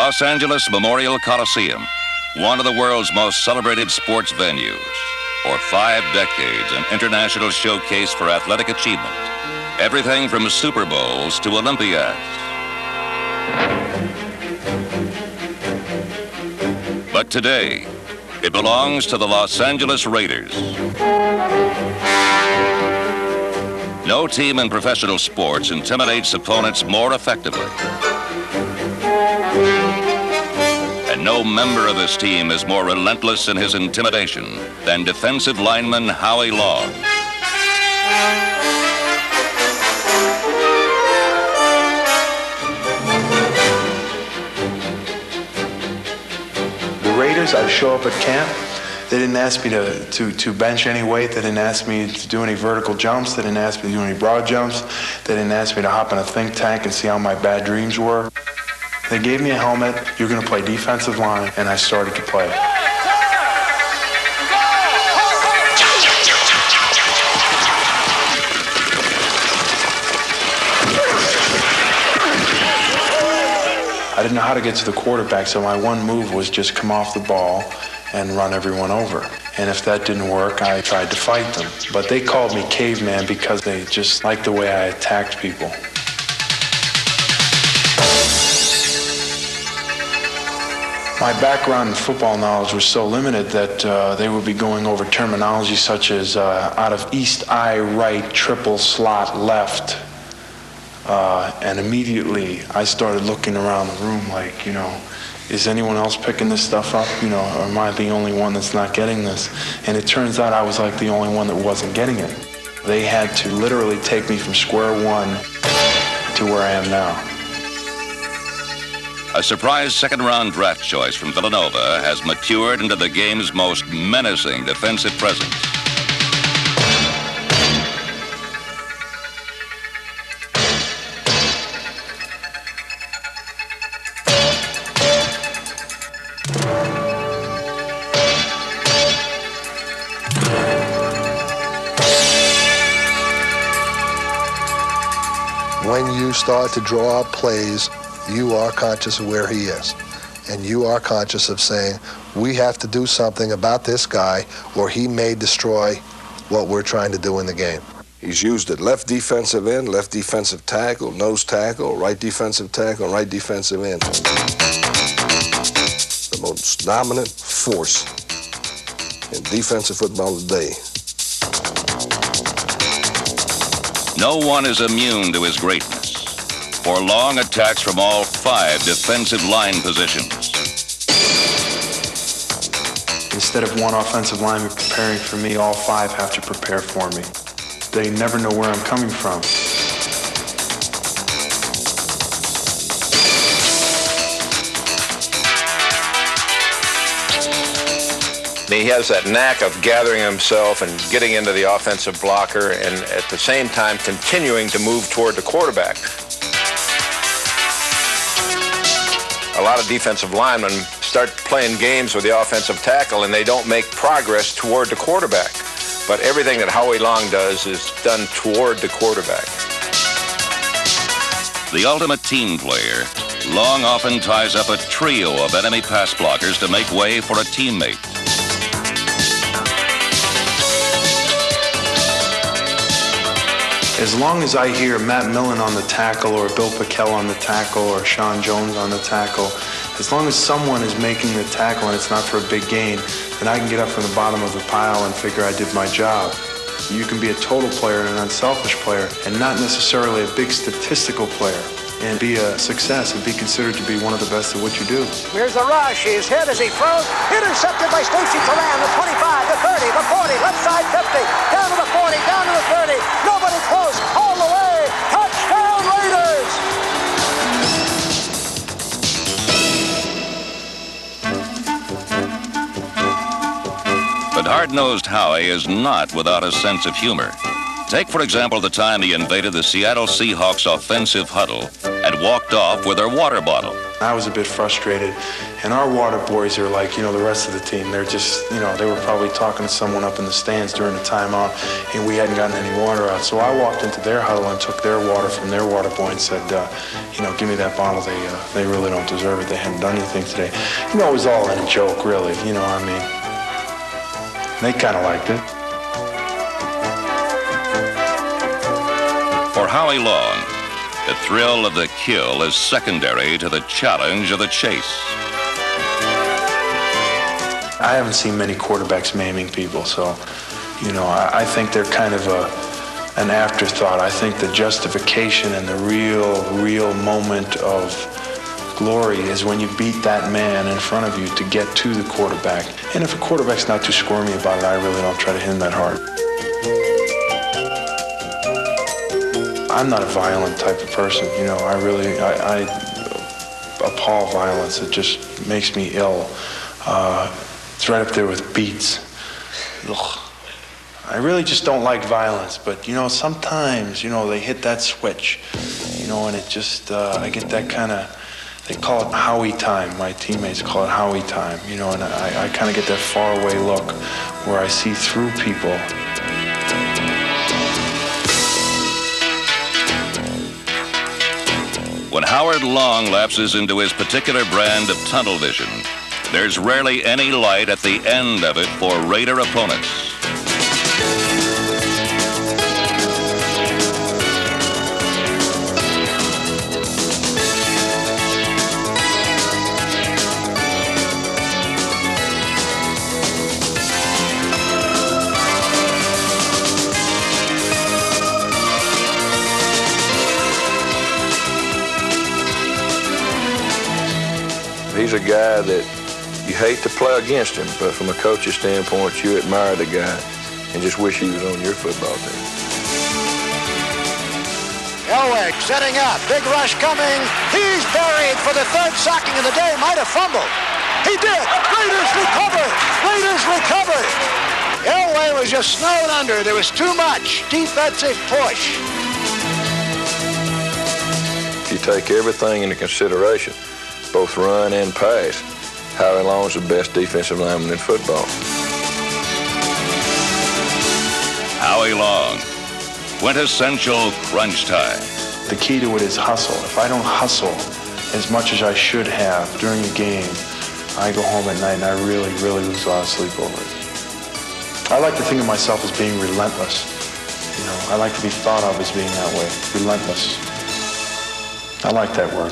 Los Angeles Memorial Coliseum, one of the world's most celebrated sports venues. For 5 decades, an international showcase for athletic achievement. Everything from Super Bowls to Olympiads. But today, it belongs to the Los Angeles Raiders. No team in professional sports intimidates opponents more effectively. And no member of this team is more relentless in his intimidation than defensive lineman Howie Long. The Raiders, I show up at camp. They didn't ask me to bench any weight. They didn't ask me to do any vertical jumps. They didn't ask me to do any broad jumps. They didn't ask me to hop in a think tank and see how my bad dreams were. They gave me a helmet. You're going to play defensive line, and I started to play. I didn't know how to get to the quarterback, so my one move was just come off the ball and run everyone over. And if that didn't work, I tried to fight them. But they called me caveman because they just liked the way I attacked people. My background in football knowledge was so limited that they would be going over terminology such as out of east eye right, triple slot left. And immediately I started looking around the room like, is anyone else picking this stuff up? Or am I the only one that's not getting this? And it turns out I was like the only one that wasn't getting it. They had to literally take me from square one to where I am now. A surprise second-round draft choice from Villanova has matured into the game's most menacing defensive presence. When you start to draw up plays, you are conscious of where he is. And you are conscious of saying, we have to do something about this guy or he may destroy what we're trying to do in the game. He's used at left defensive end, left defensive tackle, nose tackle, right defensive tackle, and right defensive end. The most dominant force in defensive football today. No one is immune to his greatness. For long attacks from all 5 defensive line positions. Instead of one offensive lineman preparing for me, all 5 have to prepare for me. They never know where I'm coming from. He has that knack of gathering himself and getting into the offensive blocker and at the same time continuing to move toward the quarterback. A lot of defensive linemen start playing games with the offensive tackle and they don't make progress toward the quarterback. But everything that Howie Long does is done toward the quarterback. The ultimate team player, Long often ties up a trio of enemy pass blockers to make way for a teammate. As long as I hear Matt Millen on the tackle or Bill Pickell on the tackle or Sean Jones on the tackle, as long as someone is making the tackle and it's not for a big gain, then I can get up from the bottom of the pile and figure I did my job. You can be a total player and an unselfish player and not necessarily a big statistical player and be a success and be considered to be one of the best at what you do. Here's the rush. He's hit as he throws. Intercepted by Stacy Turan, the 25, the 30, the 40, left side 50, down to the 40, down to the 30. Nobody close, all the way. Touchdown Raiders! But hard-nosed Howie is not without a sense of humor. Take, for example, the time he invaded the Seattle Seahawks offensive huddle and walked off with their water bottle. I was a bit frustrated, and our water boys are like, the rest of the team. They're just, they were probably talking to someone up in the stands during the timeout, and we hadn't gotten any water out. So I walked into their huddle and took their water from their water boy and said, give me that bottle. They really don't deserve it. They haven't done anything today. It was all in a joke, really. They kind of liked it. For Howie Long, the thrill of the kill is secondary to the challenge of the chase. I haven't seen many quarterbacks maiming people, so, I think they're kind of an afterthought. I think the justification and the real moment of glory is when you beat that man in front of you to get to the quarterback. And if a quarterback's not too squirmy about it, I really don't try to hit him that hard. I'm not a violent type of person, I appall violence. It just makes me ill. It's right up there with beats. Ugh. I really just don't like violence, but sometimes, they hit that switch, and it just, I get that kind of, they call it Howie time. My teammates call it Howie time, and I kind of get that faraway look where I see through people. When Howard Long lapses into his particular brand of tunnel vision, there's rarely any light at the end of it for Raider opponents. He's a guy that you hate to play against him, but from a coach's standpoint, you admire the guy and just wish he was on your football team. Elway setting up, big rush coming. He's buried for the third sacking of the day. Might have fumbled. He did. Raiders recovered. Raiders recovered. Elway was just snowed under. There was too much defensive push. If you take everything into consideration, both run and pass, Howie Long's the best defensive lineman in football. Howie Long, quintessential crunch time. The key to it is hustle. If I don't hustle as much as I should have during a game, I go home at night and I really lose a lot of sleep over it. I like to think of myself as being relentless. I like to be thought of as being that way, relentless. I like that word.